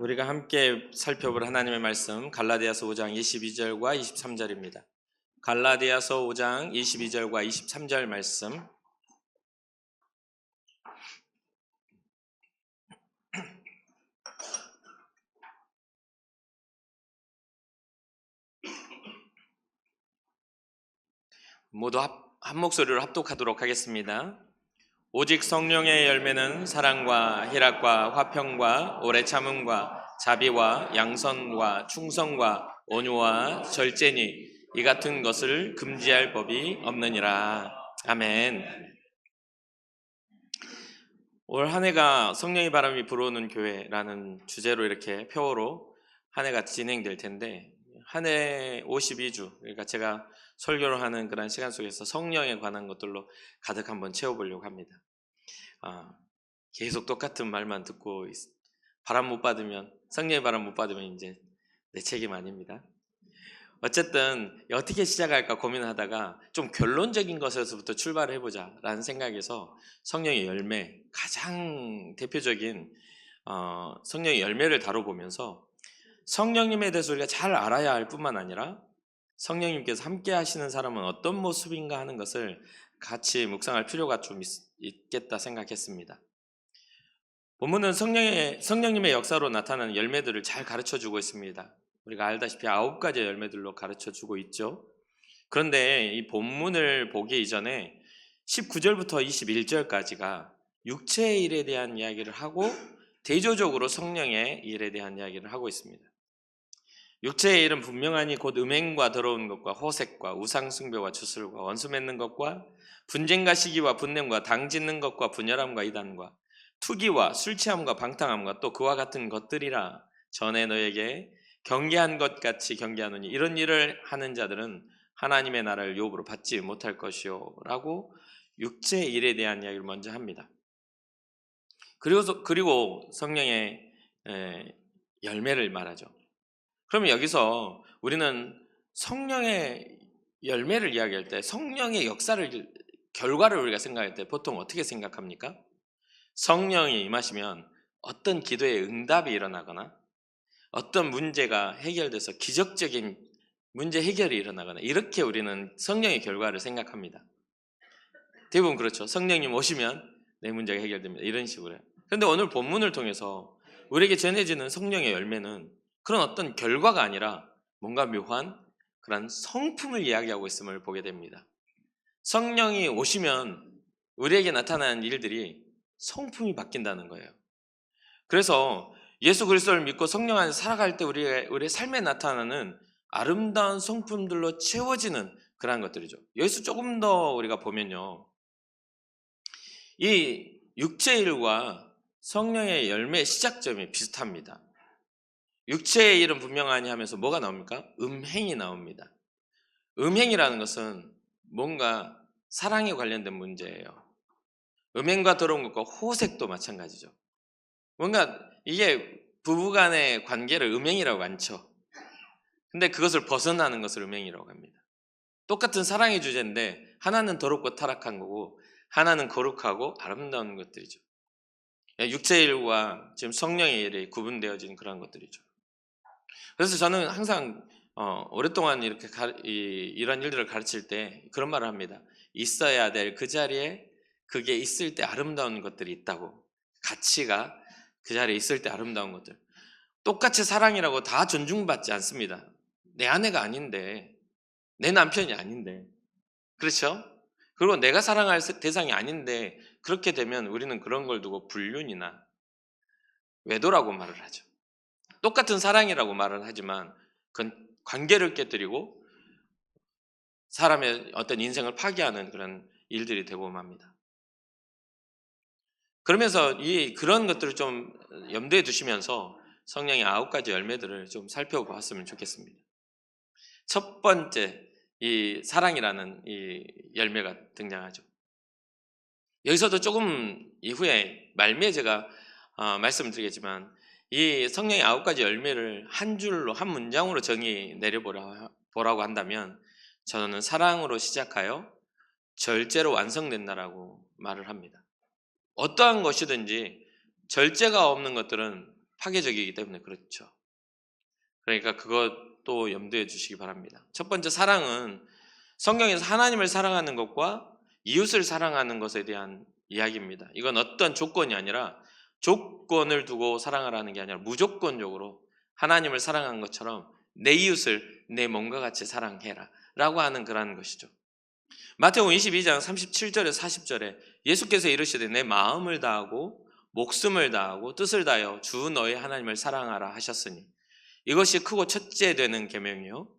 우리가 함께 살펴볼 하나님의 말씀 갈라디아서 5장 22절과 23절입니다. 갈라디아서 5장 22절과 23절 말씀 모두 한 목소리로 합독하도록 하겠습니다. 오직 성령의 열매는 사랑과 희락과 화평과 오래 참음과 자비와 양선과 충성과 온유와 절제니 이 같은 것을 금지할 법이 없느니라. 아멘. 올 한 해가 성령의 바람이 불어오는 교회라는 주제로 이렇게 표어로 한 해가 진행될 텐데, 한 해 52주, 그러니까 제가 설교를 하는 그런 시간 속에서 성령에 관한 것들로 가득 한번 채워보려고 합니다. 계속 똑같은 말만 듣고 바람 못 받으면, 성령의 바람 못 받으면 이제 내 책임 아닙니다. 어쨌든 어떻게 시작할까 고민하다가 좀 결론적인 것에서부터 출발을 해보자 라는 생각에서 성령의 열매, 가장 대표적인 성령의 열매를 다뤄보면서 성령님에 대해서 우리가 잘 알아야 할 뿐만 아니라 성령님께서 함께 하시는 사람은 어떤 모습인가 하는 것을 같이 묵상할 필요가 좀 있겠다 생각했습니다. 본문은 성령님의 역사로 나타나는 열매들을 잘 가르쳐주고 있습니다. 우리가 알다시피 9가지 열매들로 가르쳐주고 있죠. 그런데 이 본문을 보기 이전에 19절부터 21절까지가 육체의 일에 대한 이야기를 하고 대조적으로 성령의 일에 대한 이야기를 하고 있습니다. 육체의 일은 분명하니 곧 음행과 더러운 것과 호색과 우상숭배와 주술과 원수 맺는 것과 분쟁과 시기와 분냄과 당짓는 것과 분열함과 이단과 투기와 술취함과 방탕함과 또 그와 같은 것들이라. 전에 너에게 경계한 것 같이 경계하노니 이런 일을 하는 자들은 하나님의 나라를 유업으로 받지 못할 것이요 라고 육체의 일에 대한 이야기를 먼저 합니다. 그리고 성령의 열매를 말하죠. 그러면 여기서 우리는 성령의 열매를 이야기할 때 성령의 결과를 우리가 생각할 때 보통 어떻게 생각합니까? 성령이 임하시면 어떤 기도의 응답이 일어나거나 어떤 문제가 해결돼서 기적적인 문제 해결이 일어나거나, 이렇게 우리는 성령의 결과를 생각합니다. 대부분 그렇죠. 성령님 오시면 내 문제가 해결됩니다. 이런 식으로. 그런데 오늘 본문을 통해서 우리에게 전해지는 성령의 열매는 그런 어떤 결과가 아니라 뭔가 묘한 그런 성품을 이야기하고 있음을 보게 됩니다. 성령이 오시면 우리에게 나타나는 일들이 성품이 바뀐다는 거예요. 그래서 예수 그리스도를 믿고 성령 안에서 살아갈 때 우리의 삶에 나타나는 아름다운 성품들로 채워지는 그러한 것들이죠. 여기서 조금 더 우리가 보면요, 이 육체의 일과 성령의 열매의 시작점이 비슷합니다. 육체의 일은 분명하니 하면서 뭐가 나옵니까? 음행이 나옵니다. 음행이라는 것은 뭔가 사랑에 관련된 문제예요. 음행과 더러운 것과 호색도 마찬가지죠. 뭔가 이게 부부간의 관계를 음행이라고 안 쳐. 근데 그것을 벗어나는 것을 음행이라고 합니다. 똑같은 사랑의 주제인데 하나는 더럽고 타락한 거고 하나는 거룩하고 아름다운 것들이죠. 육체의 일과 지금 성령의 일이 구분되어진 그런 것들이죠. 그래서 저는 항상 오랫동안 이렇게 이런 일들을 가르칠 때 그런 말을 합니다. 있어야 될 그 자리에 그게 있을 때 아름다운 것들이 있다고. 가치가 그 자리에 있을 때 아름다운 것들. 똑같이 사랑이라고 다 존중받지 않습니다. 내 아내가 아닌데, 내 남편이 아닌데, 그렇죠? 그리고 내가 사랑할 대상이 아닌데 그렇게 되면 우리는 그런 걸 두고 불륜이나 외도라고 말을 하죠. 똑같은 사랑이라고 말은 하지만 그건 관계를 깨뜨리고 사람의 어떤 인생을 파괴하는 그런 일들이 되고 맙니다. 그러면서 그런 것들을 좀 염두에 두시면서 성령의 9가지 열매들을 좀 살펴보았으면 좋겠습니다. 첫 번째, 이 사랑이라는 이 열매가 등장하죠. 여기서도 조금 이후에 말미에 제가 말씀을 드리겠지만 이 성령의 9가지 열매를 한 줄로, 한 문장으로 정의 내려보라고 한다면 저는 사랑으로 시작하여 절제로 완성된다라고 말을 합니다. 어떠한 것이든지 절제가 없는 것들은 파괴적이기 때문에 그렇죠. 그러니까 그것도 염두에 주시기 바랍니다. 첫 번째, 사랑은 성경에서 하나님을 사랑하는 것과 이웃을 사랑하는 것에 대한 이야기입니다. 이건 어떤 조건이 아니라, 조건을 두고 사랑하라는 게 아니라 무조건적으로 하나님을 사랑한 것처럼 내 이웃을 내 몸과 같이 사랑해라 라고 하는 그런 것이죠. 마태복음 22장 37절에 40절에 예수께서 이르시되 내 마음을 다하고 목숨을 다하고 뜻을 다하여 주 너의 하나님을 사랑하라 하셨으니 이것이 크고 첫째 되는 계명이요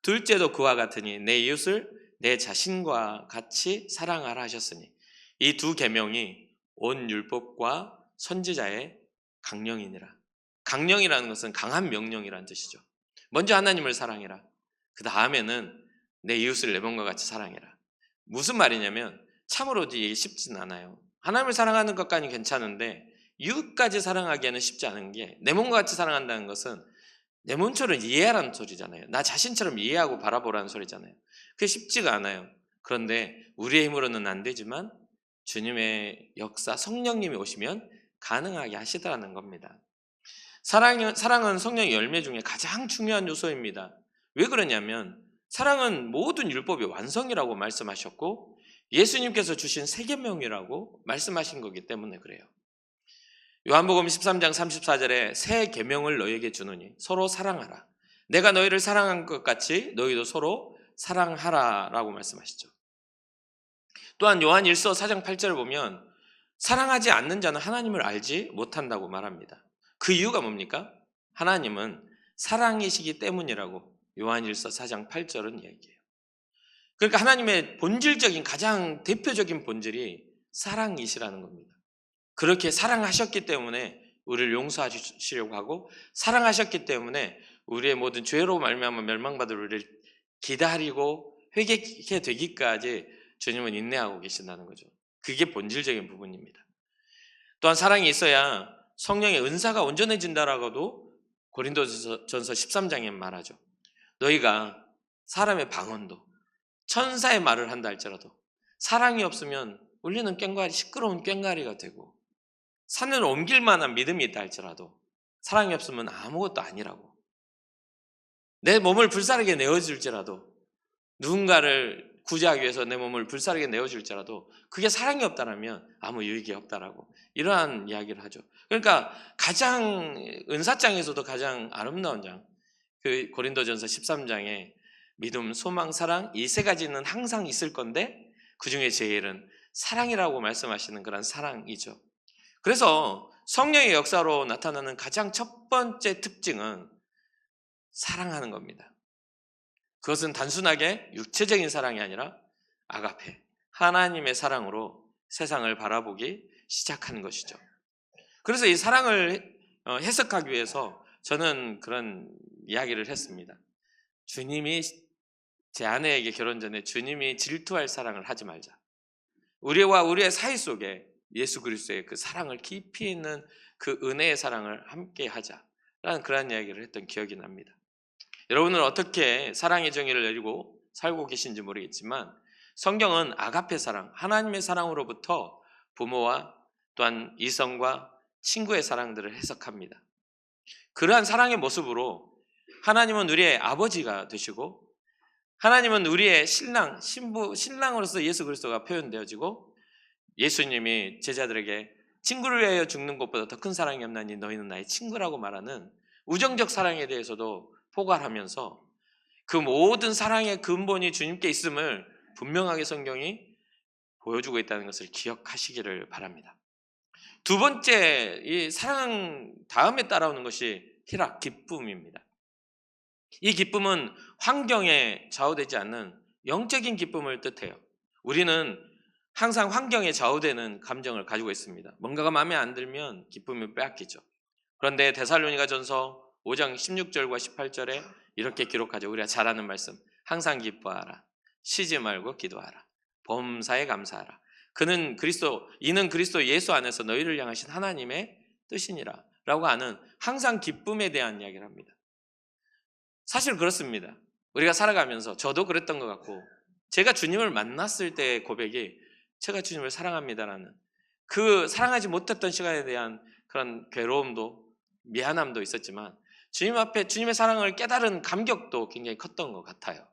둘째도 그와 같으니 내 이웃을 내 자신과 같이 사랑하라 하셨으니 이 두 계명이 온 율법과 선지자의 강령이니라. 강령이라는 것은 강한 명령이라는 뜻이죠. 먼저 하나님을 사랑해라. 그 다음에는 내 이웃을 내 몸과 같이 사랑해라. 무슨 말이냐면 참으로 이게 쉽진 않아요. 하나님을 사랑하는 것까지는 괜찮은데 이웃까지 사랑하기에는 쉽지 않은 게, 내 몸과 같이 사랑한다는 것은 내 몸처럼 이해하라는 소리잖아요. 나 자신처럼 이해하고 바라보라는 소리잖아요. 그게 쉽지가 않아요. 그런데 우리의 힘으로는 안 되지만 주님의 역사, 성령님이 오시면 가능하게 하시더라는 겁니다. 사랑은 성령의 열매 중에 가장 중요한 요소입니다. 왜 그러냐면 사랑은 모든 율법의 완성이라고 말씀하셨고 예수님께서 주신 세 계명이라고 말씀하신 거기 때문에 그래요. 요한복음 13장 34절에 새 계명을 너희에게 주노니 서로 사랑하라. 내가 너희를 사랑한 것 같이 너희도 서로 사랑하라 라고 말씀하시죠. 또한 요한 1서 4장 8절을 보면 사랑하지 않는 자는 하나님을 알지 못한다고 말합니다. 그 이유가 뭡니까? 하나님은 사랑이시기 때문이라고 요한 1서 4장 8절은 얘기해요. 그러니까 하나님의 본질적인 가장 대표적인 본질이 사랑이시라는 겁니다. 그렇게 사랑하셨기 때문에 우리를 용서하시려고 하고 사랑하셨기 때문에 우리의 모든 죄로 말미암아 멸망받을 우리를 기다리고 회개케 되기까지 주님은 인내하고 계신다는 거죠. 그게 본질적인 부분입니다. 또한 사랑이 있어야 성령의 은사가 온전해진다라고도 고린도전서 13장에 말하죠. 너희가 사람의 방언도 천사의 말을 한다 할지라도 사랑이 없으면 울리는 꽹과리, 시끄러운 꽹과리가 되고 산을 옮길 만한 믿음이 있다 할지라도 사랑이 없으면 아무것도 아니라고. 내 몸을 불사르게 내어줄지라도, 누군가를 구제하기 위해서 내 몸을 불사르게 내어줄지라도 그게 사랑이 없다면 아무 유익이 없다라고 이러한 이야기를 하죠. 그러니까 가장 은사장에서도 가장 아름다운 장, 그 고린도전서 13장에 믿음, 소망, 사랑 이 세 가지는 항상 있을 건데 그 중에 제일은 사랑이라고 말씀하시는 그런 사랑이죠. 그래서 성령의 역사로 나타나는 가장 첫 번째 특징은 사랑하는 겁니다. 그것은 단순하게 육체적인 사랑이 아니라 아가페, 하나님의 사랑으로 세상을 바라보기 시작하는 것이죠. 그래서 이 사랑을 해석하기 위해서 저는 그런 이야기를 했습니다. 주님이, 제 아내에게 결혼 전에 주님이 질투할 사랑을 하지 말자. 우리와 우리의 사이 속에 예수 그리스도의 그 사랑을 깊이 있는 그 은혜의 사랑을 함께 하자라는 그런 이야기를 했던 기억이 납니다. 여러분은 어떻게 사랑의 정의를 내리고 살고 계신지 모르겠지만 성경은 아가페 사랑, 하나님의 사랑으로부터 부모와 또한 이성과 친구의 사랑들을 해석합니다. 그러한 사랑의 모습으로 하나님은 우리의 아버지가 되시고 하나님은 우리의 신랑, 신부, 신랑으로서 예수 그리스도가 표현되어지고 예수님이 제자들에게 친구를 위하여 죽는 것보다 더 큰 사랑이 없나니 너희는 나의 친구라고 말하는 우정적 사랑에 대해서도 포괄하면서 그 모든 사랑의 근본이 주님께 있음을 분명하게 성경이 보여주고 있다는 것을 기억하시기를 바랍니다. 두 번째, 이 사랑 다음에 따라오는 것이 희락, 기쁨입니다. 이 기쁨은 환경에 좌우되지 않는 영적인 기쁨을 뜻해요. 우리는 항상 환경에 좌우되는 감정을 가지고 있습니다. 뭔가가 마음에 안 들면 기쁨이 빼앗기죠. 그런데 데살로니가전서 5장 16절과 18절에 이렇게 기록하죠. 우리가 잘 아는 말씀. 항상 기뻐하라. 쉬지 말고 기도하라. 범사에 감사하라. 이는 그리스도 예수 안에서 너희를 향하신 하나님의 뜻이니라 라고 하는 항상 기쁨에 대한 이야기를 합니다. 사실 그렇습니다. 우리가 살아가면서 저도 그랬던 것 같고 제가 주님을 만났을 때의 고백이 제가 주님을 사랑합니다라는 그 사랑하지 못했던 시간에 대한 그런 괴로움도 미안함도 있었지만 주님 앞에 주님의 사랑을 깨달은 감격도 굉장히 컸던 것 같아요.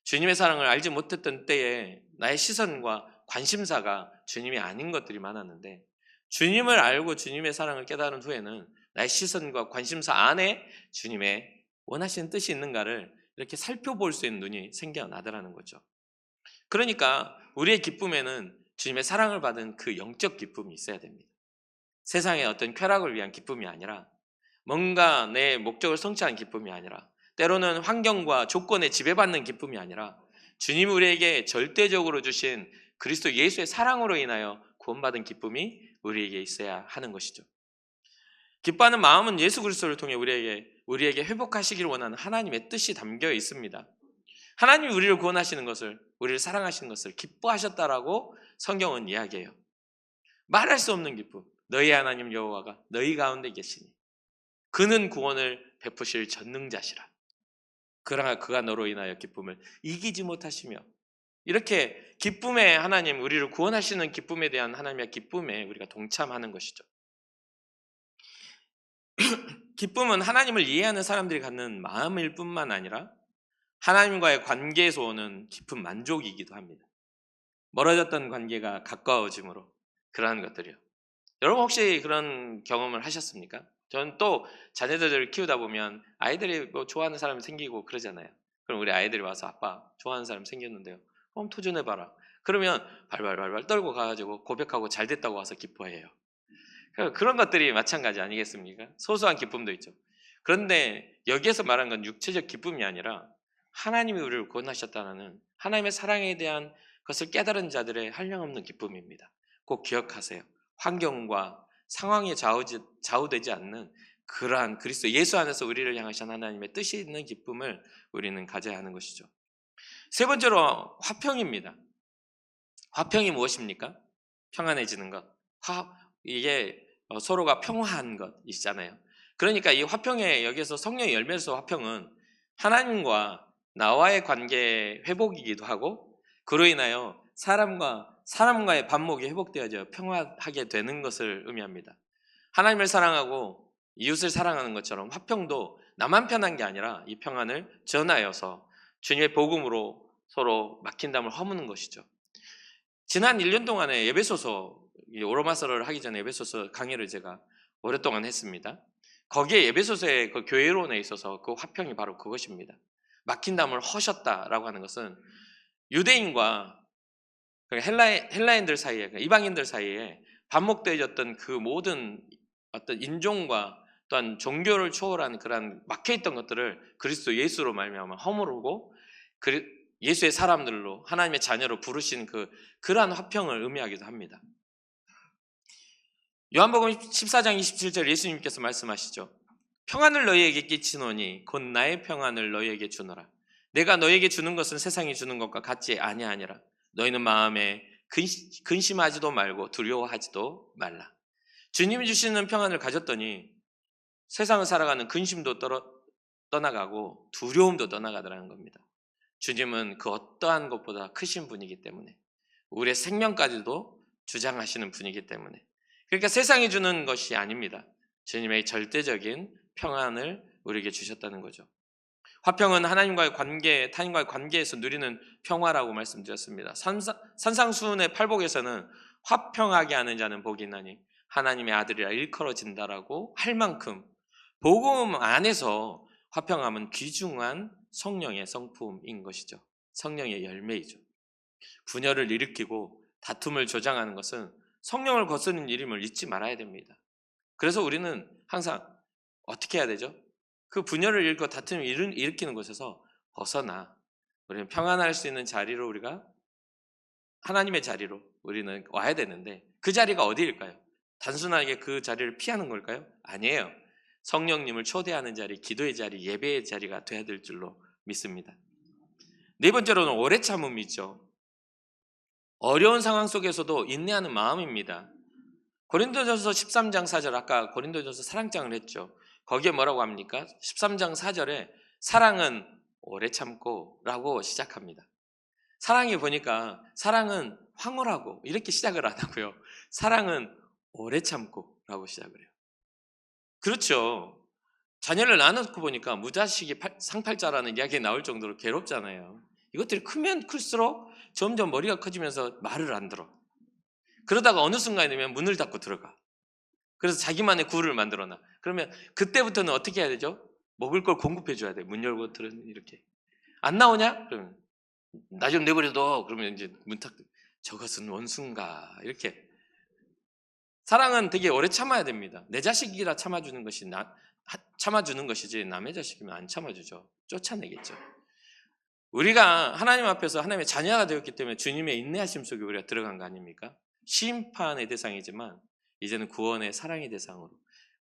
주님의 사랑을 알지 못했던 때에 나의 시선과 관심사가 주님이 아닌 것들이 많았는데, 주님을 알고 주님의 사랑을 깨달은 후에는 나의 시선과 관심사 안에 주님의 원하시는 뜻이 있는가를 이렇게 살펴볼 수 있는 눈이 생겨나더라는 거죠. 그러니까 우리의 기쁨에는 주님의 사랑을 받은 그 영적 기쁨이 있어야 됩니다. 세상의 어떤 쾌락을 위한 기쁨이 아니라, 뭔가 내 목적을 성취하는 기쁨이 아니라, 때로는 환경과 조건에 지배받는 기쁨이 아니라 주님이 우리에게 절대적으로 주신 그리스도 예수의 사랑으로 인하여 구원받은 기쁨이 우리에게 있어야 하는 것이죠. 기뻐하는 마음은 예수 그리스도를 통해 우리에게 회복하시기를 원하는 하나님의 뜻이 담겨 있습니다. 하나님이 우리를 구원하시는 것을, 우리를 사랑하시는 것을 기뻐하셨다라고 성경은 이야기해요. 말할 수 없는 기쁨. 너희 하나님 여호와가 너희 가운데 계시니 그는 구원을 베푸실 전능자시라. 그러나 그가 너로 인하여 기쁨을 이기지 못하시며, 이렇게 기쁨의 하나님, 우리를 구원하시는 기쁨에 대한 하나님의 기쁨에 우리가 동참하는 것이죠. 기쁨은 하나님을 이해하는 사람들이 갖는 마음일 뿐만 아니라 하나님과의 관계에서 오는 깊은 만족이기도 합니다. 멀어졌던 관계가 가까워짐으로 그러한 것들이요. 여러분 혹시 그런 경험을 하셨습니까? 저는 또 자녀들을 키우다 보면 아이들이 뭐 좋아하는 사람이 생기고 그러잖아요. 그럼 우리 아이들이 와서 아빠 좋아하는 사람 생겼는데요. 그럼 도전해봐라. 그러면 발발발발 떨고 가가지고 고백하고 잘 됐다고 와서 기뻐해요. 그런 것들이 마찬가지 아니겠습니까? 소소한 기쁨도 있죠. 그런데 여기에서 말한 건 육체적 기쁨이 아니라 하나님이 우리를 구원하셨다는 하나님의 사랑에 대한 것을 깨달은 자들의 한량없는 기쁨입니다. 꼭 기억하세요. 환경과 상황에 좌우되지 않는 그러한 그리스도 예수 안에서 우리를 향하신 하나님의 뜻이 있는 기쁨을 우리는 가져야 하는 것이죠. 세 번째로 화평입니다. 화평이 무엇입니까? 평안해지는 것. 이게 서로가 평화한 것이잖아요. 그러니까 이 화평에, 여기서 성령의 열매로서 화평은 하나님과 나와의 관계 회복이기도 하고, 그로 인하여 사람과의 반목이 회복되어져 평화하게 되는 것을 의미합니다. 하나님을 사랑하고 이웃을 사랑하는 것처럼 화평도 나만 편한 게 아니라 이 평안을 전하여서 주님의 복음으로 서로 막힌 담을 허무는 것이죠. 지난 1년 동안에 에베소서, 오로마서를 하기 전에 에베소서 강의를 제가 오랫동안 했습니다. 거기에 에베소서의 그 교회론에 있어서 그 화평이 바로 그것입니다. 막힌 담을 허셨다라고 하는 것은 유대인과 헬라인들 사이에, 이방인들 사이에 반목되어졌던 그 모든 어떤 인종과 또한 종교를 초월한 그러한 막혀있던 것들을 그리스도 예수로 말미암아 허물고 예수의 사람들로, 하나님의 자녀로 부르신 그러한 화평을 의미하기도 합니다. 요한복음 14장 27절 예수님께서 말씀하시죠. 평안을 너희에게 끼치노니 곧 나의 평안을 너희에게 주노라. 내가 너희에게 주는 것은 세상이 주는 것과 같지 아니하니라. 너희는 마음에 근심하지도 말고 두려워하지도 말라. 주님이 주시는 평안을 가졌더니 세상을 살아가는 근심도 떠나가고 두려움도 떠나가더라는 겁니다. 주님은 그 어떠한 것보다 크신 분이기 때문에, 우리의 생명까지도 주장하시는 분이기 때문에, 그러니까 세상이 주는 것이 아닙니다. 주님의 절대적인 평안을 우리에게 주셨다는 거죠. 화평은 하나님과의 관계, 타인과의 관계에서 누리는 평화라고 말씀드렸습니다. 산상수훈의 팔복에서는 화평하게 하는 자는 복이 있나니 하나님의 아들이라 일컬어진다라고 할 만큼 복음 안에서 화평함은 귀중한 성령의 성품인 것이죠. 성령의 열매이죠. 분열을 일으키고 다툼을 조장하는 것은 성령을 거스르는 일임을 잊지 말아야 됩니다. 그래서 우리는 항상 어떻게 해야 되죠? 그 분열을 일으키고 다툼을 일으키는 곳에서 벗어나 우리는 평안할 수 있는 자리로, 우리가 하나님의 자리로 우리는 와야 되는데, 그 자리가 어디일까요? 단순하게 그 자리를 피하는 걸까요? 아니에요. 성령님을 초대하는 자리, 기도의 자리, 예배의 자리가 돼야 될 줄로 믿습니다. 네 번째로는 오래 참음이죠. 어려운 상황 속에서도 인내하는 마음입니다. 고린도전서 13장 4절, 아까 고린도전서 사랑장을 했죠. 거기에 뭐라고 합니까? 13장 4절에 사랑은 오래 참고 라고 시작합니다. 사랑이 보니까 사랑은 황홀하고 이렇게 시작을 안 하고요. 사랑은 오래 참고 라고 시작을 해요. 그렇죠. 자녀를 낳아놓고 보니까 무자식이 상팔자라는 이야기 나올 정도로 괴롭잖아요. 이것들이 크면 클수록 점점 머리가 커지면서 말을 안 들어. 그러다가 어느 순간에 되면 문을 닫고 들어가. 그래서 자기만의 구를 만들어놔. 그러면 그때부터는 어떻게 해야 되죠? 먹을 걸 공급해 줘야 돼. 문 열고 들은 이렇게. 안 나오냐? 그러면 나 좀 내버려둬. 그러면 이제 문 탁. 저것은 원수인가? 이렇게. 사랑은 되게 오래 참아야 됩니다. 내 자식이라 참아주는 것이지 남의 자식이면 안 참아주죠. 쫓아내겠죠. 우리가 하나님 앞에서 하나님의 자녀가 되었기 때문에 주님의 인내하심 속에 우리가 들어간 거 아닙니까? 심판의 대상이지만 이제는 구원의 사랑의 대상으로.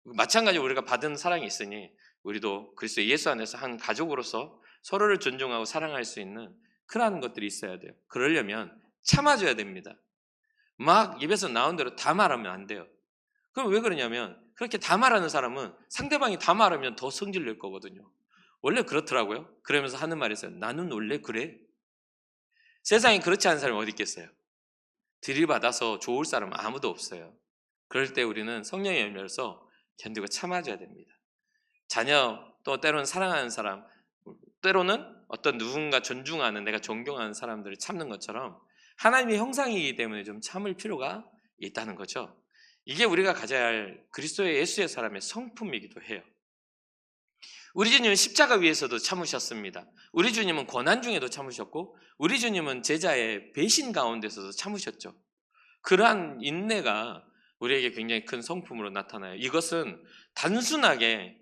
마찬가지로 우리가 받은 사랑이 있으니 우리도 그리스도 예수 안에서 한 가족으로서 서로를 존중하고 사랑할 수 있는 그러한 것들이 있어야 돼요. 그러려면 참아줘야 됩니다. 막 입에서 나온 대로 다 말하면 안 돼요. 그럼 왜 그러냐면 그렇게 다 말하는 사람은 상대방이 다 말하면 더 성질 낼 거거든요. 원래 그렇더라고요. 그러면서 하는 말이 있어요. 나는 원래 그래. 세상에 그렇지 않은 사람이 어디 있겠어요. 들이받아서 좋을 사람은 아무도 없어요. 그럴 때 우리는 성령의 열매로서 견디고 참아줘야 됩니다. 자녀, 또 때로는 사랑하는 사람, 때로는 어떤 누군가 존중하는, 내가 존경하는 사람들을 참는 것처럼 하나님의 형상이기 때문에 좀 참을 필요가 있다는 거죠. 이게 우리가 가져야 할 그리스도의 예수의 사람의 성품이기도 해요. 우리 주님은 십자가 위에서도 참으셨습니다. 우리 주님은 고난 중에도 참으셨고 우리 주님은 제자의 배신 가운데서도 참으셨죠. 그러한 인내가 우리에게 굉장히 큰 성품으로 나타나요. 이것은 단순하게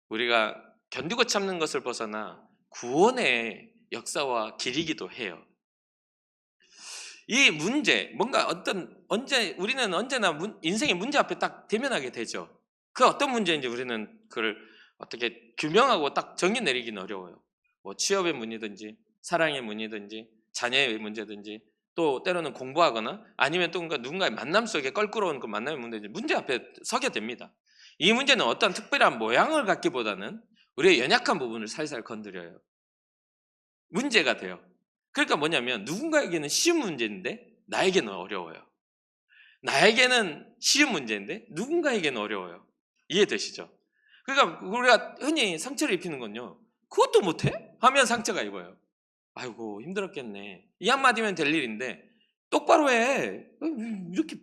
우리가 견디고 참는 것을 벗어나 구원의 역사와 길이기도 해요. 이 문제, 뭔가 우리는 언제나 인생의 문제 앞에 딱 대면하게 되죠. 그 어떤 문제인지 우리는 그걸 어떻게 규명하고 딱 정의 내리기는 어려워요. 뭐 취업의 문제든지, 사랑의 문제든지, 자녀의 문제든지, 또 때로는 공부하거나 아니면 또 누군가의 만남 속에 껄끄러운 그 만남의 문제든지 문제 앞에 서게 됩니다. 이 문제는 어떤 특별한 모양을 갖기보다는 우리의 연약한 부분을 살살 건드려요. 문제가 돼요. 그러니까 뭐냐면 누군가에게는 쉬운 문제인데 나에게는 어려워요. 나에게는 쉬운 문제인데 누군가에게는 어려워요. 이해되시죠? 그러니까 우리가 흔히 상처를 입히는 건요. 그것도 못해? 하면 상처가 입어요. 아이고 힘들었겠네. 이 한마디면 될 일인데 똑바로 해. 이렇게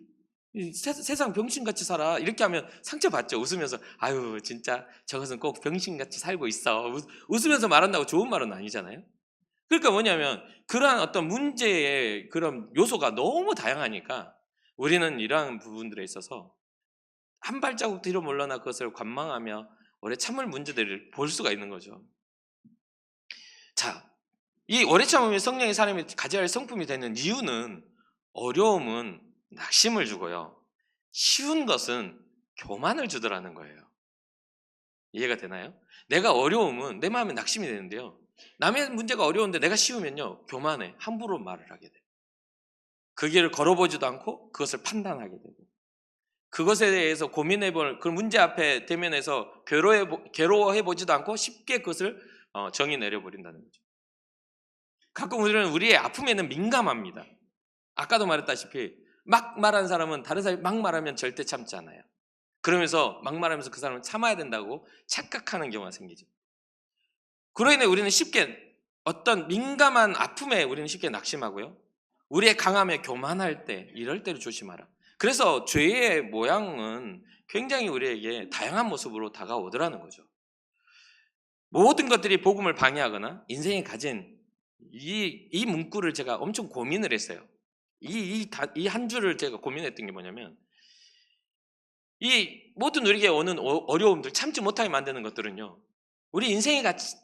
세상 병신같이 살아. 이렇게 하면 상처받죠. 웃으면서 아유 진짜 저것은 꼭 병신같이 살고 있어. 웃으면서 말한다고 좋은 말은 아니잖아요. 그러니까 뭐냐면 그러한 어떤 문제의 그런 요소가 너무 다양하니까 우리는 이러한 부분들에 있어서 한 발자국 뒤로 물러나 그것을 관망하며 오래 참을 문제들을 볼 수가 있는 거죠. 자, 이 오래 참음이 성령의 사람이 가져야 할 성품이 되는 이유는 어려움은 낙심을 주고요. 쉬운 것은 교만을 주더라는 거예요. 이해가 되나요? 내가 어려움은 내 마음에 낙심이 되는데요. 남의 문제가 어려운데 내가 쉬우면요. 교만해. 함부로 말을 하게 돼요. 그 길을 걸어보지도 않고 그것을 판단하게 되고 그것에 대해서 그 문제 앞에 대면해서 괴로워해보지도 않고 쉽게 그것을 정의 내려버린다는 거죠. 가끔 우리는 우리의 아픔에는 민감합니다. 아까도 말했다시피 막 말하는 사람은 다른 사람이 막 말하면 절대 참지 않아요. 그러면서 막 말하면서 그 사람을 참아야 된다고 착각하는 경우가 생기죠. 그로 인해 우리는 쉽게 어떤 민감한 아픔에 우리는 쉽게 낙심하고요. 우리의 강함에 교만할 때 이럴 때를 조심하라. 그래서 죄의 모양은 굉장히 우리에게 다양한 모습으로 다가오더라는 거죠. 모든 것들이 복음을 방해하거나 인생이 가진 이 문구를 제가 엄청 고민을 했어요. 이 한 줄을 제가 고민했던 게 뭐냐면 이 모든 우리에게 오는 어려움들 참지 못하게 만드는 것들은요. 우리 인생의 가치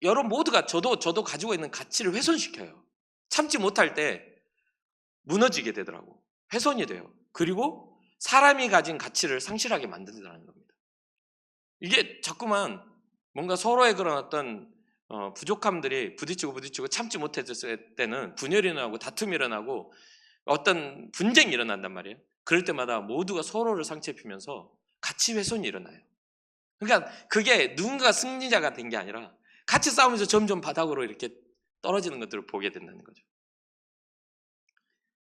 여러분 모두가 저도 가지고 있는 가치를 훼손시켜요. 참지 못할 때 무너지게 되더라고. 훼손이 돼요. 그리고 사람이 가진 가치를 상실하게 만든다는 겁니다. 이게 자꾸만 뭔가 서로의 그런 어떤 부족함들이 부딪히고 참지 못했을 때는 분열이 일어나고 다툼이 일어나고 어떤 분쟁이 일어난단 말이에요. 그럴 때마다 모두가 서로를 상처 입히면서 가치 훼손이 일어나요. 그러니까 그게 누군가 승리자가 된 게 아니라 같이 싸우면서 점점 바닥으로 이렇게 떨어지는 것들을 보게 된다는 거죠.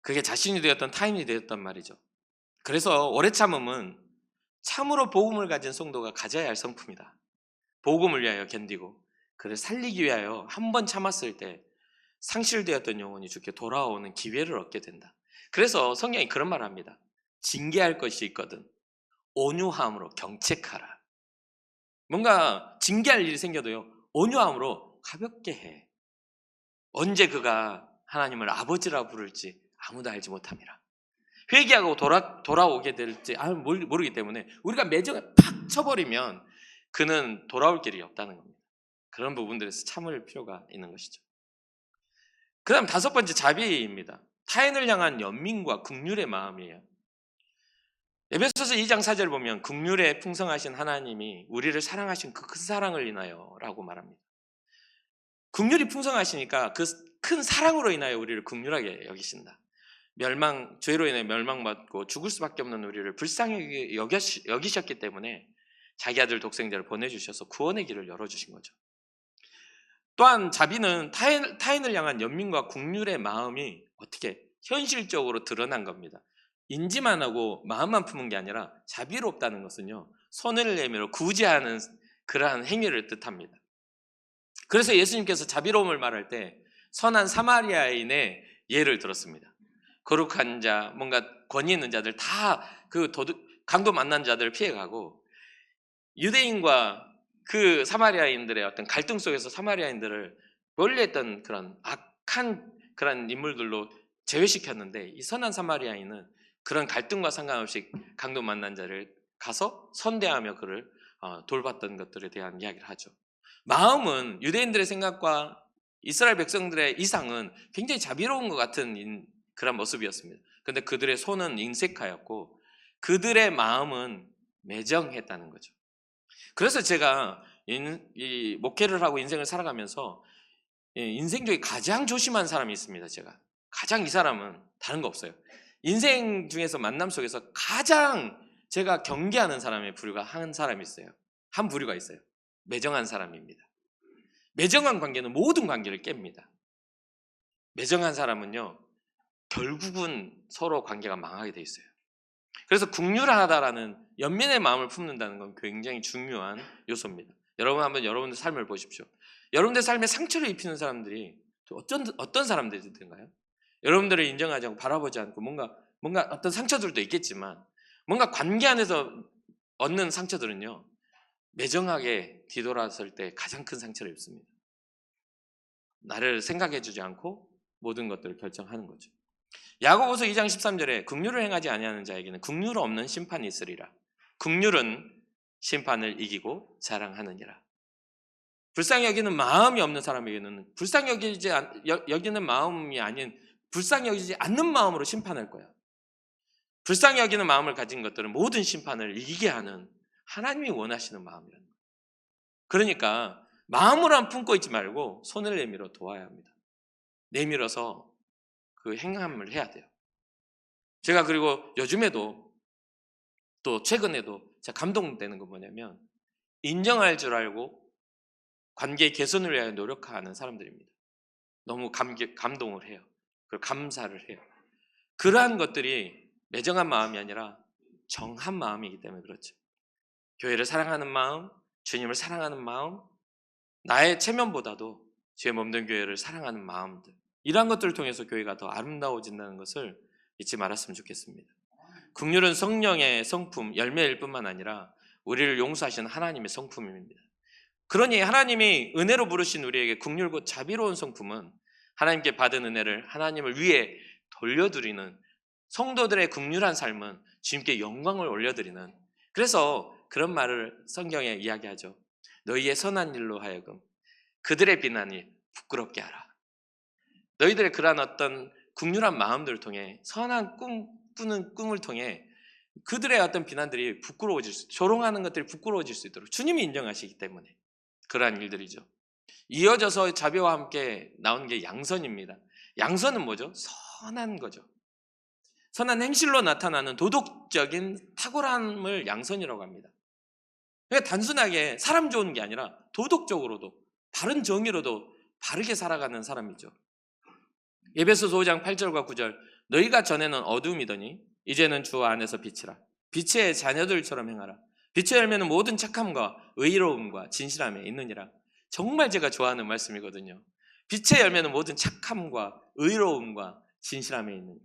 그게 자신이 되었던 타인이 되었단 말이죠. 그래서 오래 참음은 참으로 복음을 가진 성도가 가져야 할 성품이다. 복음을 위하여 견디고 그를 살리기 위하여 한 번 참았을 때 상실되었던 영혼이 주께 돌아오는 기회를 얻게 된다. 그래서 성경이 그런 말을 합니다. 징계할 것이 있거든 온유함으로 경책하라. 뭔가 징계할 일이 생겨도요, 온유함으로 가볍게 해. 언제 그가 하나님을 아버지라 부를지 아무도 알지 못함이라. 회개하고 돌아오게 될지 모르기 때문에 우리가 매정을 팍 쳐버리면 그는 돌아올 길이 없다는 겁니다. 그런 부분들에서 참을 필요가 있는 것이죠. 그 다음 5번째 자비입니다. 타인을 향한 연민과 긍휼의 마음이에요. 에베소서 2장 4절 보면 긍휼에 풍성하신 하나님이 우리를 사랑하신 그 큰 사랑을 인하여 라고 말합니다. 긍휼이 풍성하시니까 그 큰 사랑으로 인하여 우리를 긍휼하게 여기신다. 죄로 인해 멸망받고 죽을 수밖에 없는 우리를 불쌍히 여기셨기 때문에 자기 아들 독생자를 보내주셔서 구원의 길을 열어주신 거죠. 또한 자비는 타인을 향한 연민과 긍휼의 마음이 어떻게 현실적으로 드러난 겁니다. 인지만 하고 마음만 품은 게 아니라 자비롭다는 것은요, 손을 내밀어 구제하는 그러한 행위를 뜻합니다. 그래서 예수님께서 자비로움을 말할 때 선한 사마리아인의 예를 들었습니다. 거룩한 자, 뭔가 권위 있는 자들 다 그 강도 만난 자들을 피해가고 유대인과 그 사마리아인들의 어떤 갈등 속에서 사마리아인들을 멀리했던 그런 악한 그런 인물들로 제외시켰는데, 이 선한 사마리아인은 그런 갈등과 상관없이 강도 만난 자를 가서 선대하며 그를 돌봤던 것들에 대한 이야기를 하죠. 마음은 유대인들의 생각과 이스라엘 백성들의 이상은 굉장히 자비로운 것 같은 그런 모습이었습니다. 그런데 그들의 손은 인색하였고 그들의 마음은 매정했다는 거죠. 그래서 제가 이 목회를 하고 인생을 살아가면서 인생 중에 가장 조심한 사람이 있습니다. 제가 가장, 이 사람은 다른 거 없어요. 인생 중에서 만남 속에서 가장 제가 경계하는 사람의 부류가 한 사람이 있어요. 한 부류가 있어요. 매정한 사람입니다. 매정한 관계는 모든 관계를 깹니다. 매정한 사람은요, 결국은 서로 관계가 망하게 돼 있어요. 그래서 긍휼하다라는 연민의 마음을 품는다는 건 굉장히 중요한 요소입니다. 여러분 한번 여러분의 삶을 보십시오. 여러분들 삶에 상처를 입히는 사람들이 어떤 사람들인가요? 여러분들을 인정하지 않고 바라보지 않고 뭔가 어떤 상처들도 있겠지만, 뭔가 관계 안에서 얻는 상처들은요, 매정하게 뒤돌아설 때 가장 큰 상처를 입습니다. 나를 생각해주지 않고 모든 것들을 결정하는 거죠. 야고보서 2장 13절에 긍휼을 행하지 아니하는 자에게는 긍휼 없는 심판이 있으리라. 긍휼은 심판을 이기고 자랑하느니라. 불쌍히 여기는 마음이 없는 사람에게는 불쌍히 여기는 마음이 아닌 불쌍히 여기지 않는 마음으로 심판할 거야. 불쌍히 여기는 마음을 가진 것들은 모든 심판을 이기게 하는 하나님이 원하시는 마음이라는 거예요. 그러니까 마음으로만 품고 있지 말고 손을 내밀어 도와야 합니다. 내밀어서 그 행함을 해야 돼요. 제가 그리고 요즘에도 또 최근에도 제가 감동되는 건 뭐냐면, 인정할 줄 알고 관계 개선을 위하여 노력하는 사람들입니다. 너무 감동을 해요. 그리고 감사를 해요. 그러한 것들이 매정한 마음이 아니라 정한 마음이기 때문에 그렇죠. 교회를 사랑하는 마음, 주님을 사랑하는 마음, 나의 체면보다도 주의 몸된 교회를 사랑하는 마음들, 이러한 것들을 통해서 교회가 더 아름다워진다는 것을 잊지 말았으면 좋겠습니다. 긍휼은 성령의 성품, 열매일 뿐만 아니라 우리를 용서하시는 하나님의 성품입니다. 그러니 하나님이 은혜로 부르신 우리에게 긍휼 곧 자비로운 성품은 하나님께 받은 은혜를 하나님을 위해 돌려드리는, 성도들의 긍휼한 삶은 주님께 영광을 올려드리는, 그래서 그런 말을 성경에 이야기하죠. 너희의 선한 일로 하여금 그들의 비난이 부끄럽게 하라. 너희들의 그러한 어떤 긍휼한 마음들을 통해, 선한 꾸는 꿈을 통해 그들의 어떤 비난들이 조롱하는 것들이 부끄러워질 수 있도록 주님이 인정하시기 때문에 그러한 일들이죠. 이어져서 자비와 함께 나온 게 양선입니다. 양선은 뭐죠? 선한 거죠. 선한 행실로 나타나는 도덕적인 탁월함을 양선이라고 합니다. 그러니까 단순하게 사람 좋은 게 아니라 도덕적으로도, 바른 정의로도 바르게 살아가는 사람이죠. 에베소서 5장 8절과 9절, 너희가 전에는 어둠이더니 이제는 주 안에서 빛이라. 빛의 자녀들처럼 행하라. 빛의 열매는 모든 착함과 의로움과 진실함에 있느니라. 정말 제가 좋아하는 말씀이거든요. 빛의 열매는 모든 착함과 의로움과 진실함에 있느니라.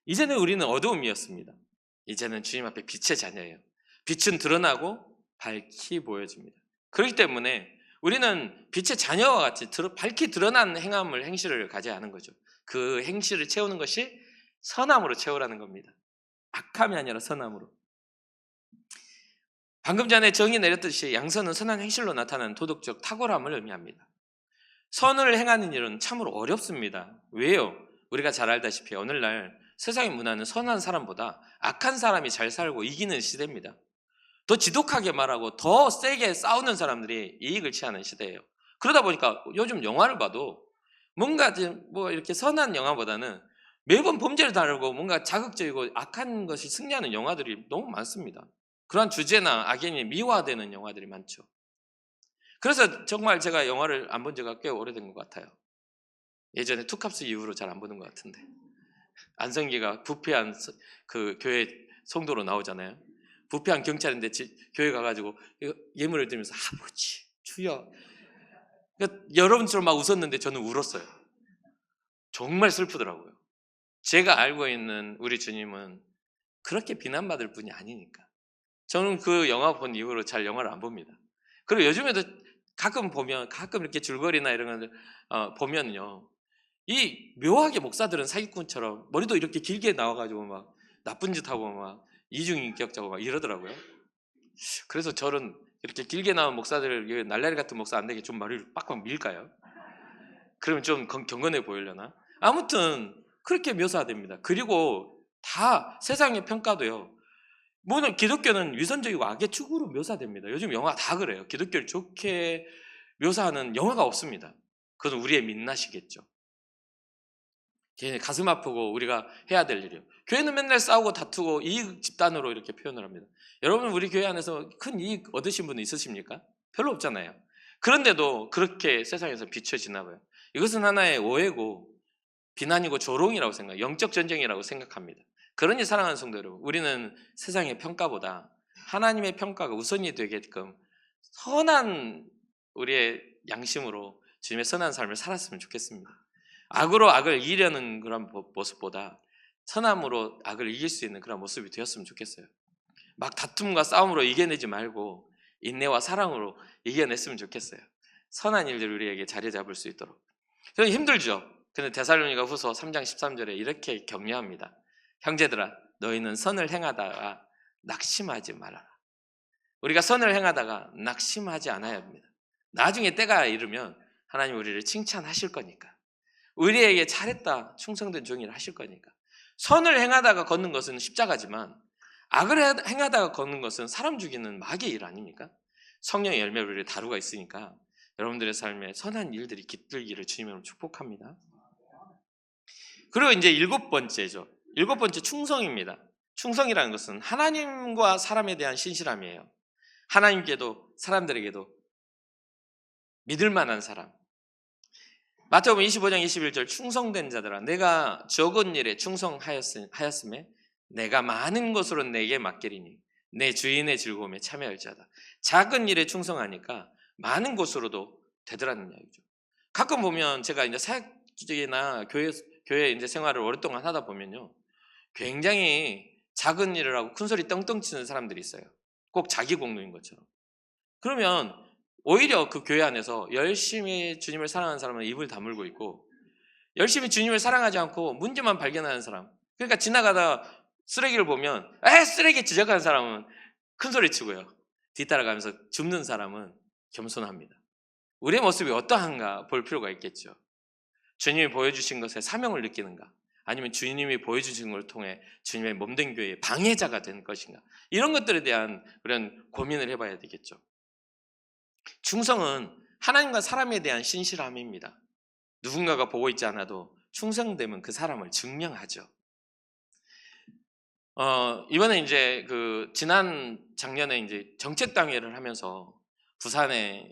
이제는 우리는 어두움이었습니다. 이제는 주님 앞에 빛의 자녀예요. 빛은 드러나고 밝히 보여집니다. 그렇기 때문에 우리는 빛의 자녀와 같이 밝히 드러난 행실을 가져야 하는 거죠. 그 행실을 채우는 것이 선함으로 채우라는 겁니다. 악함이 아니라 선함으로. 방금 전에 정의 내렸듯이 양선은 선한 행실로 나타나는 도덕적 탁월함을 의미합니다. 선을 행하는 일은 참으로 어렵습니다. 왜요? 우리가 잘 알다시피 오늘날 세상의 문화는 선한 사람보다 악한 사람이 잘 살고 이기는 시대입니다. 더 지독하게 말하고 더 세게 싸우는 사람들이 이익을 취하는 시대예요. 그러다 보니까 요즘 영화를 봐도 뭔가 뭐 이렇게 선한 영화보다는 매번 범죄를 다루고 뭔가 자극적이고 악한 것이 승리하는 영화들이 너무 많습니다. 그러한 주제나 악연이 미화되는 영화들이 많죠. 그래서 정말 제가 영화를 안 본 지가 꽤 오래된 것 같아요. 예전에 투캅스 이후로 잘 안 보는 것 같은데, 안성기가 부패한 그 교회 성도로 나오잖아요. 부패한 경찰인데 교회 가가지고 예물을 드리면서 아버지 주여, 그러니까 여러분처럼 막 웃었는데 저는 울었어요. 정말 슬프더라고요. 제가 알고 있는 우리 주님은 그렇게 비난받을 분이 아니니까. 저는 그 영화 본 이후로 잘 영화를 안 봅니다. 그리고 요즘에도 가끔 이렇게 줄거리나 이런 걸 보면요, 이 묘하게 목사들은 사기꾼처럼 머리도 이렇게 길게 나와가지고 막 나쁜 짓 하고 막 이중인격자고 막 이러더라고요. 그래서 저는 이렇게 길게 나온 목사들, 날라리 같은 목사 안 되게 좀 머리를 빡빡 밀까요? 그러면 좀 경건해 보이려나? 아무튼 그렇게 묘사됩니다. 그리고 다 세상의 평가도요, 뭐는 기독교는 위선적이고 악의 축으로 묘사됩니다. 요즘 영화 다 그래요. 기독교를 좋게 묘사하는 영화가 없습니다. 그건 우리의 민낯이겠죠. 가슴 아프고 우리가 해야 될 일이에요. 교회는 맨날 싸우고 다투고 이익 집단으로 이렇게 표현을 합니다. 여러분, 우리 교회 안에서 큰 이익 얻으신 분 있으십니까? 별로 없잖아요. 그런데도 그렇게 세상에서 비춰지나 봐요. 이것은 하나의 오해고 비난이고 조롱이라고 생각해요. 영적 전쟁이라고 생각합니다. 그러니 사랑하는 성도 여러분, 우리는 세상의 평가보다 하나님의 평가가 우선이 되게끔 선한 우리의 양심으로 주님의 선한 삶을 살았으면 좋겠습니다. 악으로 악을 이기려는 그런 모습보다 선함으로 악을 이길 수 있는 그런 모습이 되었으면 좋겠어요. 막 다툼과 싸움으로 이겨내지 말고 인내와 사랑으로 이겨냈으면 좋겠어요. 선한 일들 우리에게 자리 잡을 수 있도록. 그건 힘들죠. 근데 데살로니가 후서 3장 13절에 이렇게 격려합니다. 형제들아, 너희는 선을 행하다가 낙심하지 말아라. 우리가 선을 행하다가 낙심하지 않아야 합니다. 나중에 때가 이르면 하나님 우리를 칭찬하실 거니까, 우리에게 잘했다, 충성된 종이라 하실 거니까. 선을 행하다가 걷는 것은 십자가지만 악을 행하다가 걷는 것은 사람 죽이는 마귀의 일 아닙니까? 성령의 열매를 우리 다루가 있으니까 여러분들의 삶에 선한 일들이 깃들기를 주님으로 축복합니다. 그리고 이제 일곱 번째죠. 일곱 번째, 충성입니다. 충성이라는 것은 하나님과 사람에 대한 신실함이에요. 하나님께도 사람들에게도 믿을 만한 사람. 마태복음 25장 21절, 충성된 자들아, 내가 적은 일에 충성하였음에 내가 많은 것으로 내게 맡기리니 내 주인의 즐거움에 참여할 자다. 작은 일에 충성하니까 많은 것으로도 되더라는 이야기죠. 가끔 보면 제가 이제 사역이나 교회 이제 생활을 오랫동안 하다 보면요, 굉장히 작은 일을 하고 큰 소리 떵떵 치는 사람들이 있어요. 꼭 자기 공로인 것처럼. 그러면 오히려 그 교회 안에서 열심히 주님을 사랑하는 사람은 입을 다물고 있고, 열심히 주님을 사랑하지 않고 문제만 발견하는 사람, 그러니까 지나가다 쓰레기를 보면 쓰레기 지적하는 사람은 큰 소리 치고요, 뒤따라가면서 줍는 사람은 겸손합니다. 우리의 모습이 어떠한가 볼 필요가 있겠죠. 주님이 보여주신 것에 사명을 느끼는가, 아니면 주님이 보여주신 걸 통해 주님의 몸된 교회의 방해자가 된 것인가, 이런 것들에 대한 그런 고민을 해봐야 되겠죠. 충성은 하나님과 사람에 대한 신실함입니다. 누군가가 보고 있지 않아도 충성되면 그 사람을 증명하죠. 이번에 이제 지난 작년에 이제 정책당회를 하면서 부산에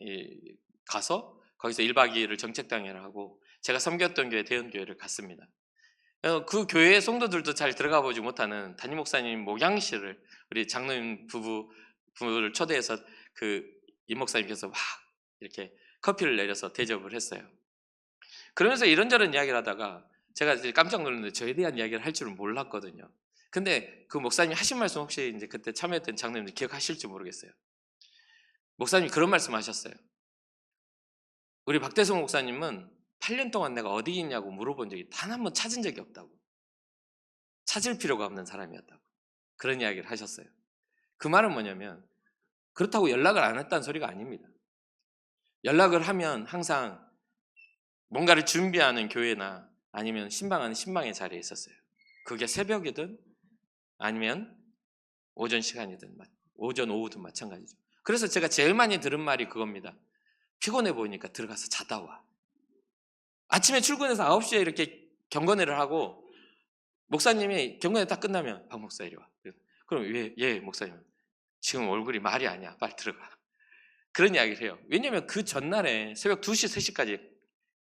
가서 거기서 1박 2일을 정책당회를 하고 제가 섬겼던 교회 대원교회를 갔습니다. 그 교회 성도들도 잘 들어가 보지 못하는 담임 목사님 목양실을 우리 장로님 부부를 초대해서 그 임 목사님께서 막 이렇게 커피를 내려서 대접을 했어요. 그러면서 이런저런 이야기를 하다가 제가 이제 깜짝 놀랐는데 저에 대한 이야기를 할 줄은 몰랐거든요. 근데 그 목사님이 하신 말씀 혹시 이제 그때 참여했던 장로님들 기억하실지 모르겠어요. 목사님이 그런 말씀 하셨어요. 우리 박대성 목사님은 8년 동안 내가 어디 있냐고 물어본 적이 단 한 번 찾은 적이 없다고. 찾을 필요가 없는 사람이었다고. 그런 이야기를 하셨어요. 그 말은 뭐냐면 그렇다고 연락을 안 했다는 소리가 아닙니다. 연락을 하면 항상 뭔가를 준비하는 교회나 아니면 신방하는 신방의 자리에 있었어요. 그게 새벽이든 아니면 오전 시간이든 오전 오후든 마찬가지죠. 그래서 제가 제일 많이 들은 말이 그겁니다. 피곤해 보이니까 들어가서 자다 와. 아침에 출근해서 9시에 이렇게 경건회를 하고 목사님이 경건회 딱 끝나면 박 목사 이리 와. 그럼 예 목사님 지금 얼굴이 말이 아니야. 빨리 들어가. 그런 이야기를 해요. 왜냐하면 그 전날에 새벽 2시, 3시까지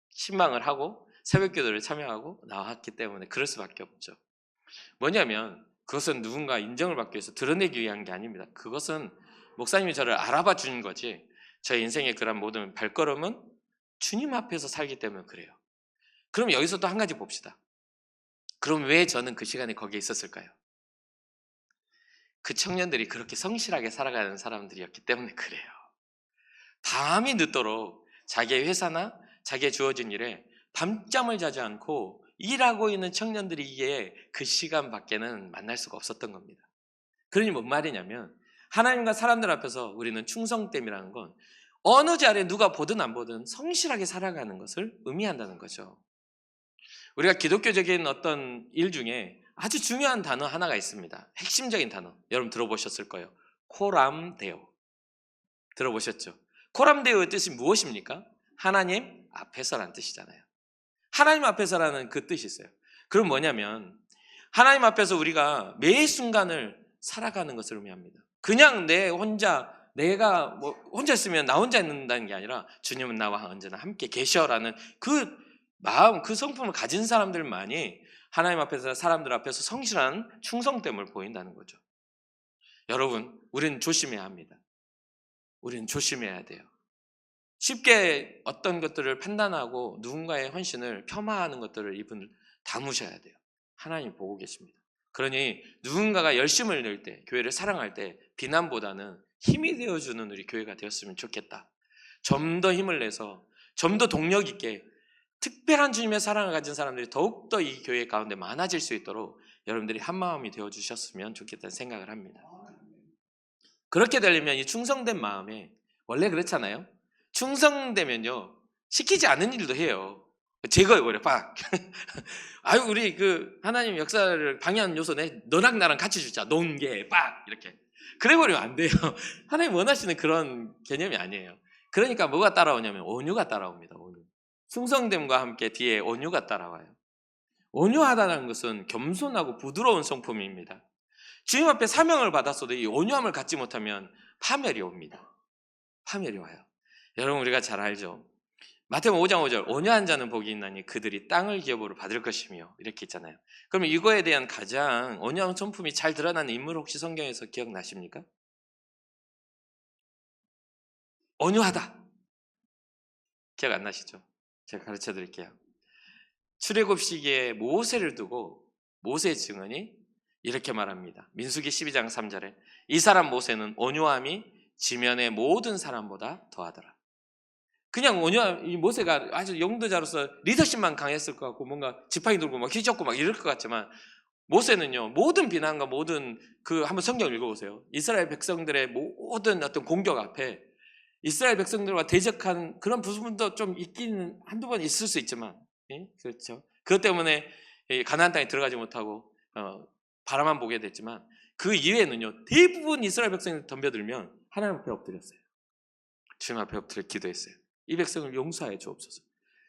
신방을 하고 새벽 기도를 참여하고 나왔기 때문에 그럴 수밖에 없죠. 뭐냐면 그것은 누군가 인정을 받기 위해서 드러내기 위한 게 아닙니다. 그것은 목사님이 저를 알아봐 주는 거지 제 인생의 그런 모든 발걸음은 주님 앞에서 살기 때문에 그래요. 그럼 여기서 또 한 가지 봅시다. 그럼 왜 저는 그 시간에 거기에 있었을까요? 그 청년들이 그렇게 성실하게 살아가는 사람들이었기 때문에 그래요. 밤이 늦도록 자기의 회사나 자기의 주어진 일에 밤잠을 자지 않고 일하고 있는 청년들이기에 그 시간밖에는 만날 수가 없었던 겁니다. 그러니 뭔 말이냐면 하나님과 사람들 앞에서 우리는 충성됨이라는 건 어느 자리에 누가 보든 안 보든 성실하게 살아가는 것을 의미한다는 거죠. 우리가 기독교적인 어떤 일 중에 아주 중요한 단어 하나가 있습니다. 핵심적인 단어. 여러분 들어보셨을 거예요. 코람데오. 들어보셨죠? 코람데오의 뜻이 무엇입니까? 하나님 앞에서라는 뜻이잖아요. 하나님 앞에서라는 그 뜻이 있어요. 그럼 뭐냐면 하나님 앞에서 우리가 매 순간을 살아가는 것을 의미합니다. 그냥 내가 뭐 혼자 있으면 나 혼자 있는다는 게 아니라 주님은 나와 언제나 함께 계셔라는 그 마음, 그 성품을 가진 사람들만이 하나님 앞에서 사람들 앞에서 성실한 충성됨을 보인다는 거죠. 여러분, 우리는 조심해야 합니다. 우리는 조심해야 돼요. 쉽게 어떤 것들을 판단하고 누군가의 헌신을 폄하하는 것들을 이분을 다무셔야 돼요. 하나님 보고 계십니다. 그러니 누군가가 열심을 낼 때, 교회를 사랑할 때 비난보다는 힘이 되어주는 우리 교회가 되었으면 좋겠다. 좀 더 힘을 내서 좀 더 동력 있게 특별한 주님의 사랑을 가진 사람들이 더욱더 이 교회 가운데 많아질 수 있도록 여러분들이 한마음이 되어주셨으면 좋겠다는 생각을 합니다. 그렇게 되려면 이 충성된 마음에 원래 그렇잖아요. 충성되면요 시키지 않은 일도 해요. 제거해버려 빡. 아유 우리 그 하나님 역사를 방해하는 요소 너랑 나랑 같이 주자. 논게 빡 이렇게. 그래버리면 안 돼요. 하나님 원하시는 그런 개념이 아니에요. 그러니까 뭐가 따라오냐면 온유가 따라옵니다. 온유. 충성됨과 함께 뒤에 온유가 따라와요. 온유하다는 것은 겸손하고 부드러운 성품입니다. 주님 앞에 사명을 받았어도 이 온유함을 갖지 못하면 파멸이 옵니다. 파멸이 와요. 여러분 우리가 잘 알죠. 마태복음 5장 5절 온유한 자는 복이 있나니 그들이 땅을 기업으로 받을 것이며 이렇게 있잖아요. 그러면 이거에 대한 가장 온유한 성품이 잘 드러나는 인물 혹시 성경에서 기억나십니까? 온유하다. 기억 안 나시죠? 제가 가르쳐 드릴게요. 출애굽 시기에 모세를 두고 모세의 증언이 이렇게 말합니다. 민수기 12장 3절에 이 사람 모세는 온유함이 지면의 모든 사람보다 더하더라. 그냥 이 모세가 아주 용도자로서 리더십만 강했을 것 같고 뭔가 지팡이 들고 막 휘젓고 막 이럴 것 같지만 모세는요 모든 비난과 모든 한번 성경 읽어보세요. 이스라엘 백성들의 모든 어떤 공격 앞에 이스라엘 백성들과 대적한 그런 부분도 좀 있긴 한두 번 있을 수 있지만 그렇죠. 그것 때문에 가나안 땅에 들어가지 못하고 바라만 보게 됐지만 그 이외에는요 대부분 이스라엘 백성이 덤벼들면 하나님 앞에 엎드렸어요. 주님 앞에 엎드려 기도했어요. 이 백성을 용서해 주옵소서.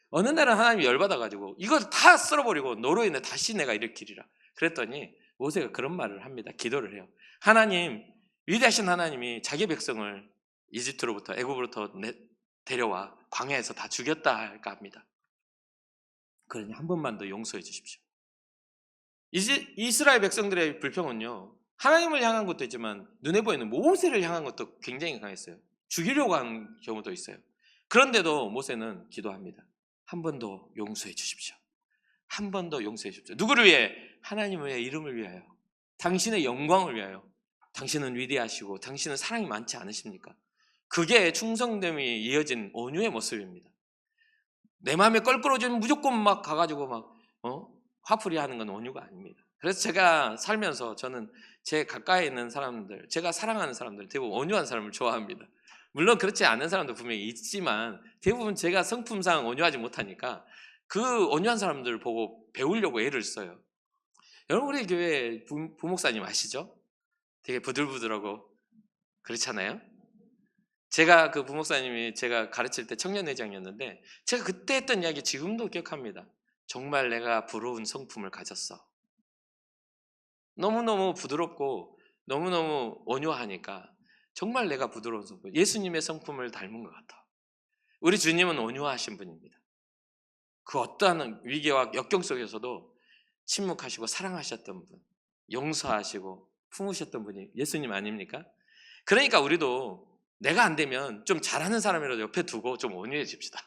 어느 날은 하나님이 열받아가지고 이걸 다 쓸어버리고 너로 인해 다시 내가 일으키리라. 그랬더니 모세가 그런 말을 합니다. 기도를 해요. 하나님, 위대하신 하나님이 자기 백성을 이집트로부터 애굽으로부터 데려와 광야에서 다 죽였다 할까 합니다. 그러니 한 번만 더 용서해 주십시오. 이스라엘 백성들의 불평은요, 하나님을 향한 것도 있지만 눈에 보이는 모세를 향한 것도 굉장히 강했어요. 죽이려고 하는 경우도 있어요. 그런데도 모세는 기도합니다. 한 번 더 용서해 주십시오. 한 번 더 용서해 주십시오. 누구를 위해? 하나님의 이름을 위하여, 당신의 영광을 위하여. 당신은 위대하시고 당신은 사랑이 많지 않으십니까? 그게 충성됨이 이어진 온유의 모습입니다. 내 마음에 껄끄러지면 무조건 막 가가지고 막 화풀이 하는 건 온유가 아닙니다. 그래서 제가 살면서 저는 제 가까이 있는 사람들, 제가 사랑하는 사람들 대부분 온유한 사람을 좋아합니다. 물론 그렇지 않은 사람도 분명히 있지만 대부분 제가 성품상 온유하지 못하니까 그 온유한 사람들을 보고 배우려고 애를 써요. 여러분, 우리 교회 부목사님 아시죠? 되게 부들부들하고 그렇잖아요. 제가 그 부목사님이 제가 가르칠 때 청년회장이었는데 제가 그때 했던 이야기 지금도 기억합니다. 정말 내가 부러운 성품을 가졌어. 너무너무 부드럽고 너무너무 온유하니까 정말 내가 부드러운 성품, 예수님의 성품을 닮은 것 같아. 우리 주님은 온유하신 분입니다. 그 어떠한 위기와 역경 속에서도 침묵하시고 사랑하셨던 분, 용서하시고 품으셨던 분이 예수님 아닙니까? 그러니까 우리도 내가 안 되면 좀 잘하는 사람이라도 옆에 두고 좀 온유해집시다.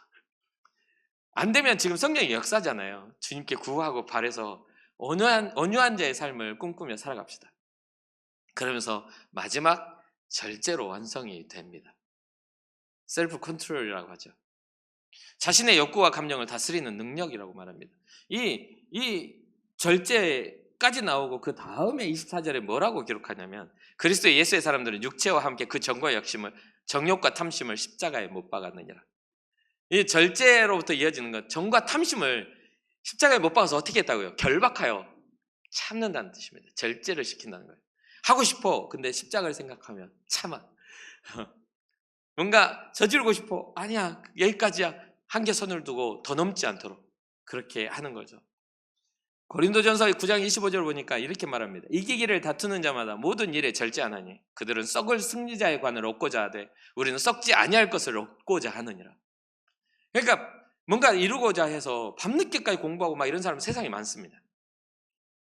안 되면 지금 성령의 역사잖아요. 주님께 구하고 바래서 온유한 자의 삶을 꿈꾸며 살아갑시다. 그러면서 마지막 절제로 완성이 됩니다. 셀프 컨트롤이라고 하죠. 자신의 욕구와 감정을 다스리는 능력이라고 말합니다. 이 절제까지 나오고 그 다음에 24절에 뭐라고 기록하냐면 그리스도 예수의 사람들은 육체와 함께 그 정욕과 탐심을 십자가에 못 박았느니라. 이 절제로부터 이어지는 것, 정과 탐심을 십자가에 못 박아서 어떻게 했다고요? 결박하여 참는다는 뜻입니다. 절제를 시킨다는 거예요. 하고 싶어. 근데 십자가를 생각하면 참아. 뭔가 저지르고 싶어. 아니야, 여기까지야. 한계 선을 두고 더 넘지 않도록 그렇게 하는 거죠. 고린도전서 9장 25절 보니까 이렇게 말합니다. 이기기를 다투는 자마다 모든 일에 절제하나니 그들은 썩을 승리자의 관을 얻고자 하되 우리는 썩지 아니할 것을 얻고자 하느니라. 그러니까 뭔가 이루고자 해서 밤늦게까지 공부하고 막 이런 사람 세상에 많습니다.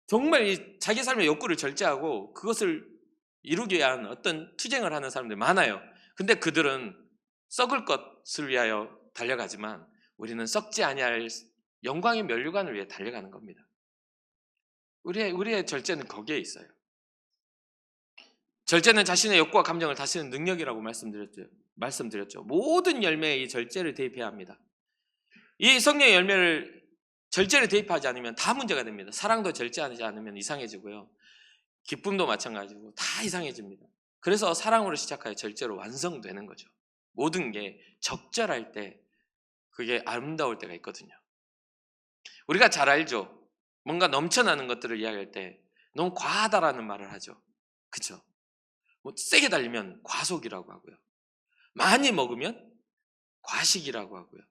정말 자기 삶의 욕구를 절제하고 그것을 이루기 위한 어떤 투쟁을 하는 사람들이 많아요. 근데 그들은 썩을 것을 위하여 달려가지만 우리는 썩지 아니할 영광의 면류관을 위해 달려가는 겁니다. 우리의 절제는 거기에 있어요. 절제는 자신의 욕구와 감정을 다스리는 능력이라고 말씀드렸죠. 모든 열매에 이 절제를 대입해야 합니다. 이 성령의 열매를 절제를 대입하지 않으면 다 문제가 됩니다. 사랑도 절제하지 않으면 이상해지고요. 기쁨도 마찬가지고 다 이상해집니다. 그래서 사랑으로 시작하여 절제로 완성되는 거죠. 모든 게 적절할 때 그게 아름다울 때가 있거든요. 우리가 잘 알죠. 뭔가 넘쳐나는 것들을 이야기할 때 너무 과하다라는 말을 하죠. 그렇죠? 뭐 세게 달리면 과속이라고 하고요. 많이 먹으면 과식이라고 하고요.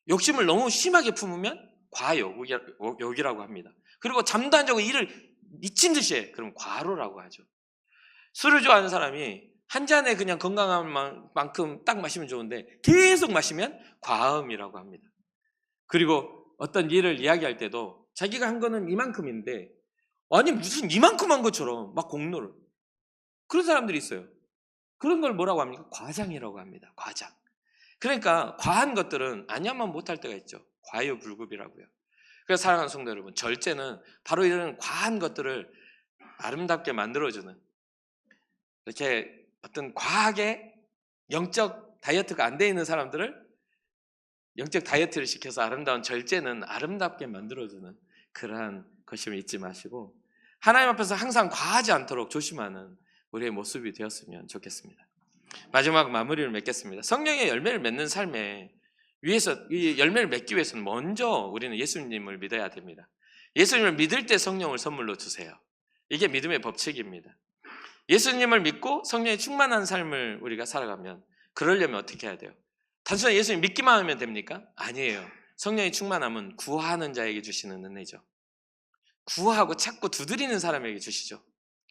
욕심을 너무 심하게 품으면 과욕이라고 합니다. 그리고 잠도 안 자고 일을 미친 듯이 해. 그럼 과로라고 하죠. 술을 좋아하는 사람이 한 잔에 그냥 건강한 만큼 딱 마시면 좋은데 계속 마시면 과음이라고 합니다. 그리고 어떤 일을 이야기할 때도 자기가 한 거는 이만큼인데 아니 무슨 이만큼 한 것처럼 막 공로를, 그런 사람들이 있어요. 그런 걸 뭐라고 합니까? 과장이라고 합니다. 과장. 그러니까 과한 것들은 아니하면 못할 때가 있죠. 과유불급이라고요. 그래서 사랑하는 성도 여러분, 절제는 바로 이런 과한 것들을 아름답게 만들어주는, 이렇게 어떤 과하게 영적 다이어트가 안 돼 있는 사람들을 영적 다이어트를 시켜서 아름다운 절제는 아름답게 만들어주는 그러한 것임을 잊지 마시고 하나님 앞에서 항상 과하지 않도록 조심하는 우리의 모습이 되었으면 좋겠습니다. 마지막 마무리를 맺겠습니다. 성령의 열매를 맺는 삶에 위해서, 이 열매를 맺기 위해서는 먼저 우리는 예수님을 믿어야 됩니다. 예수님을 믿을 때 성령을 선물로 주세요. 이게 믿음의 법칙입니다. 예수님을 믿고 성령의 충만한 삶을 우리가 살아가면, 그러려면 어떻게 해야 돼요? 단순히 예수님 믿기만 하면 됩니까? 아니에요. 성령의 충만함은 구하는 자에게 주시는 은혜죠. 구하고 찾고 두드리는 사람에게 주시죠.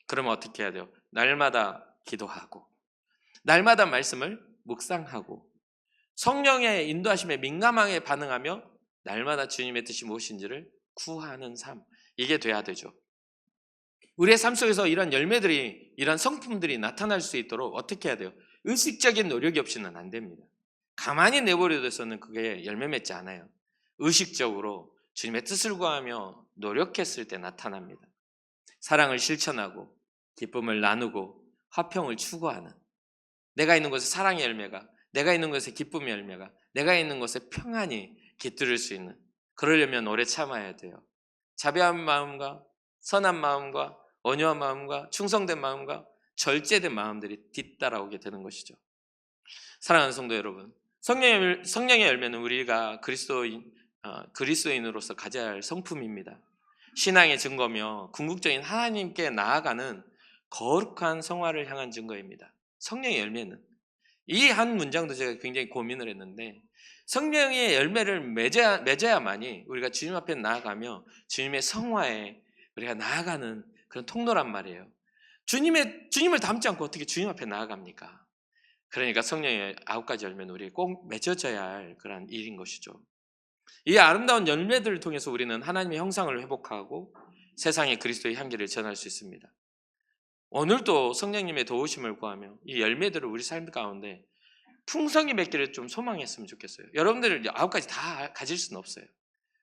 그러면 어떻게 해야 돼요? 날마다 기도하고 날마다 말씀을 묵상하고 성령의 인도하심에 민감하게 반응하며 날마다 주님의 뜻이 무엇인지를 구하는 삶, 이게 돼야 되죠. 우리의 삶 속에서 이런 열매들이, 이런 성품들이 나타날 수 있도록 어떻게 해야 돼요? 의식적인 노력이 없이는 안 됩니다. 가만히 내버려둬서는 그게 열매 맺지 않아요. 의식적으로 주님의 뜻을 구하며 노력했을 때 나타납니다. 사랑을 실천하고 기쁨을 나누고 화평을 추구하는, 내가 있는 곳에 사랑의 열매가, 내가 있는 곳에 기쁨의 열매가, 내가 있는 곳에 평안이 깃들을 수 있는, 그러려면 오래 참아야 돼요. 자비한 마음과 선한 마음과 온유한 마음과 충성된 마음과 절제된 마음들이 뒤따라오게 되는 것이죠. 사랑하는 성도 여러분, 성령의 열매는 우리가 그리스도인으로서 가져야 할 성품입니다. 신앙의 증거며 궁극적인 하나님께 나아가는 거룩한 성화를 향한 증거입니다. 성령의 열매는, 이 한 문장도 제가 굉장히 고민을 했는데, 성령의 열매를 맺어야만이 우리가 주님 앞에 나아가며 주님의 성화에 우리가 나아가는 그런 통로란 말이에요. 주님을 닮지 않고 어떻게 주님 앞에 나아갑니까? 그러니까 성령의 9가지 열매는 우리가 꼭 맺어져야 할 그런 일인 것이죠. 이 아름다운 열매들을 통해서 우리는 하나님의 형상을 회복하고 세상에 그리스도의 향기를 전할 수 있습니다. 오늘도 성령님의 도우심을 구하며 이 열매들을 우리 삶 가운데 풍성히 맺기를 좀 소망했으면 좋겠어요. 여러분들 9가지 다 가질 수는 없어요.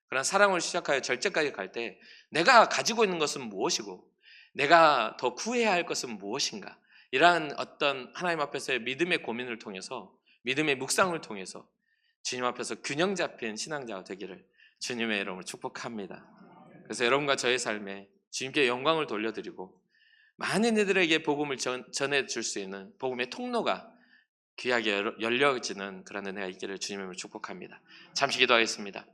그러나 사랑을 시작하여 절제까지 갈 때 내가 가지고 있는 것은 무엇이고 내가 더 구해야 할 것은 무엇인가, 이러한 어떤 하나님 앞에서의 믿음의 고민을 통해서, 믿음의 묵상을 통해서 주님 앞에서 균형 잡힌 신앙자가 되기를 주님의 이름으로 축복합니다. 그래서 여러분과 저의 삶에 주님께 영광을 돌려드리고 많은 이들에게 복음을 전해줄 수 있는 복음의 통로가 귀하게 열려지는 그런 은혜가 있기를 주님의 이름으로 축복합니다. 잠시 기도하겠습니다.